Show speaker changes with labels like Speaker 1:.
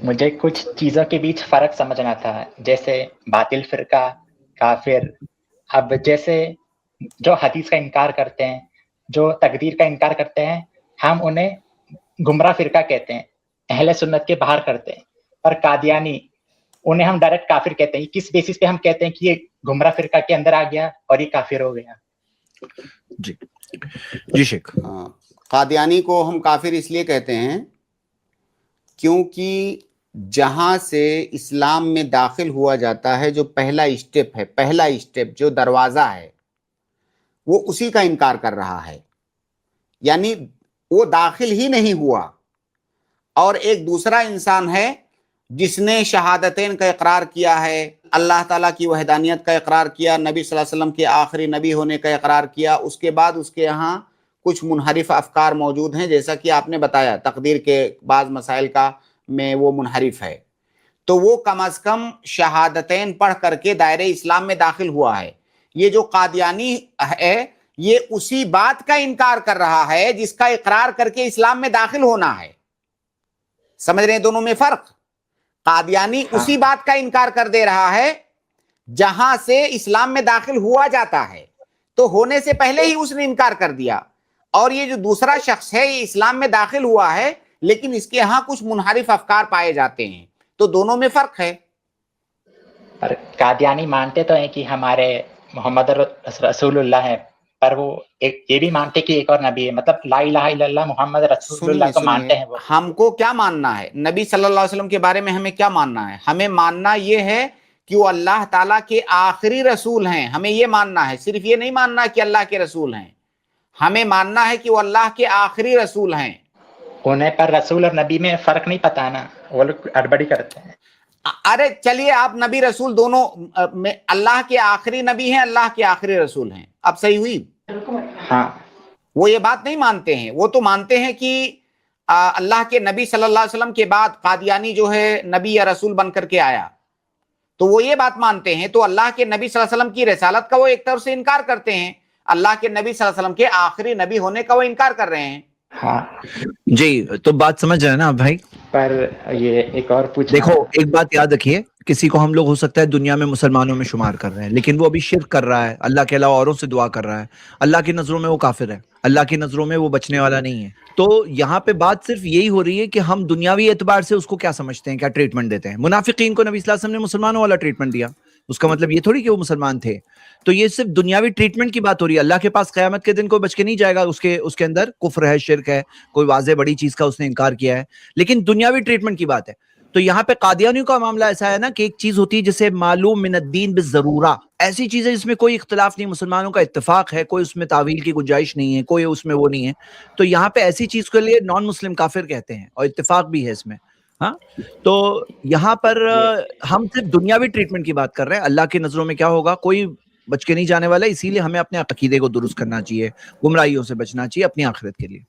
Speaker 1: مجھے کچھ چیزوں کے بیچ فرق سمجھنا تھا، جیسے باطل فرقہ، کافر. اب جیسے جو حدیث کا انکار کرتے ہیں، جو تقدیر کا انکار کرتے ہیں، ہم انہیں گمراہ فرقہ کہتے ہیں، اہل سنت کے باہر کرتے ہیں. اور قادیانی، انہیں ہم ڈائریکٹ کافر کہتے ہیں. کس بیسس پہ ہم کہتے ہیں کہ یہ گمراہ فرقہ کے اندر آ گیا اور یہ کافر ہو گیا؟
Speaker 2: جی جی شیخ.
Speaker 3: قادیانی کو ہم کافر اس لیے کہتے ہیں کیونکہ جہاں سے اسلام میں داخل ہوا جاتا ہے، جو پہلا اسٹیپ جو دروازہ ہے، وہ اسی کا انکار کر رہا ہے. یعنی وہ داخل ہی نہیں ہوا. اور ایک دوسرا انسان ہے جس نے شہادتین کا اقرار کیا ہے، اللہ تعالیٰ کی وحدانیت کا اقرار کیا، نبی صلی اللہ علیہ وسلم کے آخری نبی ہونے کا اقرار کیا. اس کے بعد اس کے یہاں کچھ منحرف افکار موجود ہیں، جیسا کہ آپ نے بتایا تقدیر کے بعض مسائل کا میں وہ منحرف ہے. تو وہ کم از کم شہادتین پڑھ کر کے دائرہ اسلام میں داخل ہوا ہے. یہ جو قادیانی ہے، یہ اسی بات کا انکار کر رہا ہے جس کا اقرار کر کے اسلام میں داخل ہونا ہے. سمجھ رہے ہیں دونوں میں فرق؟ قادیانی اسی بات کا انکار کر دے رہا ہے جہاں سے اسلام میں داخل ہوا جاتا ہے، تو ہونے سے پہلے ہی اس نے انکار کر دیا. اور یہ جو دوسرا شخص ہے، یہ اسلام میں داخل ہوا ہے لیکن اس کے ہاں کچھ منحرف افکار پائے جاتے ہیں. تو دونوں میں فرق ہے.
Speaker 1: پر قادیانی مانتے تو ہیں کہ ہمارے محمد رسول اللہ ہے، پر وہ یہ بھی مانتے کہ ایک اور نبی ہے. مطلب لا الہ الا اللہ محمد رسول اللہ کو مانتے ہیں. وہ
Speaker 3: ہم کو کیا ماننا ہے؟ نبی صلی اللہ علیہ وسلم کے بارے میں ہمیں کیا ماننا ہے؟ ہمیں ماننا یہ ہے کہ وہ اللہ تعالیٰ کے آخری رسول ہیں. ہمیں یہ ماننا ہے، صرف یہ نہیں ماننا کہ اللہ کے رسول ہیں. ہمیں ماننا ہے کہ وہ اللہ کے آخری رسول ہیں.
Speaker 1: انہیں پر رسول اور نبی میں فرق نہیں پتا نا، وہ لوگ گڑبڑی کرتے ہیں.
Speaker 3: ارے چلیے، آپ نبی رسول دونوں میں اللہ کے آخری نبی ہیں، اللہ کے آخری رسول ہیں. اب صحیح ہوئی؟
Speaker 1: ہاں.
Speaker 3: وہ یہ بات نہیں مانتے ہیں. وہ تو مانتے ہیں کہ اللہ کے نبی صلی اللہ علیہ وسلم کے بعد قادیانی جو ہے نبی یا رسول بن کر کے آیا، تو وہ یہ بات مانتے ہیں. تو اللہ کے نبی صلی اللہ علیہ وسلم کی رسالت کا وہ ایک طرف سے انکار کرتے ہیں، اللہ کے نبی صلی اللہ علیہ وسلم کے آخری نبی ہونے کا وہ انکار کر رہے ہیں.
Speaker 1: ہاں
Speaker 2: جی تو بات سمجھ رہے ہیں نا بھائی؟
Speaker 1: پر یہ ایک اور پوچھنا،
Speaker 2: دیکھو ایک بات یاد رکھیے، کسی کو ہم لوگ ہو سکتا ہے دنیا میں مسلمانوں میں شمار کر رہے ہیں، لیکن وہ ابھی شرک کر رہا ہے، اللہ کے علاوہ اوروں سے دعا کر رہا ہے، اللہ کی نظروں میں وہ کافر ہے، اللہ کی نظروں میں وہ بچنے والا نہیں ہے. تو یہاں پہ بات صرف یہی ہو رہی ہے کہ ہم دنیاوی اعتبار سے اس کو کیا سمجھتے ہیں، کیا ٹریٹمنٹ دیتے ہیں. منافقین کو نبی صلی اللہ علیہ وسلم نے مسلمانوں والا ٹریٹمنٹ دیا، اس کا مطلب یہ تھوڑی کہ وہ مسلمان تھے. تو یہ صرف دنیاوی ٹریٹمنٹ کی بات ہو رہی ہے. اللہ کے پاس قیامت کے دن کوئی بچ کے نہیں جائے گا، اس کے اندر کفر ہے، شرک ہے، کوئی واضح بڑی چیز کا اس نے انکار کیا ہے، لیکن دنیاوی ٹریٹمنٹ کی بات ہے. تو یہاں پہ قادیانیوں کا معاملہ ایسا ہے نا کہ ایک چیز ہوتی ہے جسے معلوم من الدین بالضرورہ، ایسی چیزیں جس میں کوئی اختلاف نہیں، مسلمانوں کا اتفاق ہے، کوئی اس میں تعویل کی گنجائش نہیں ہے، کوئی اس میں وہ نہیں ہے. تو یہاں پہ ایسی چیز کے لیے نان مسلم کافر کہتے ہیں، اور اتفاق بھی ہے اس میں. ہاں تو یہاں پر ہم صرف دنیاوی ٹریٹمنٹ کی بات کر رہے ہیں. اللہ کی نظروں میں کیا ہوگا، کوئی بچ کے نہیں جانے والا. اسی لیے ہمیں اپنے عقیدے کو درست کرنا چاہیے، گمراہیوں سے بچنا چاہیے اپنی آخرت کے لیے.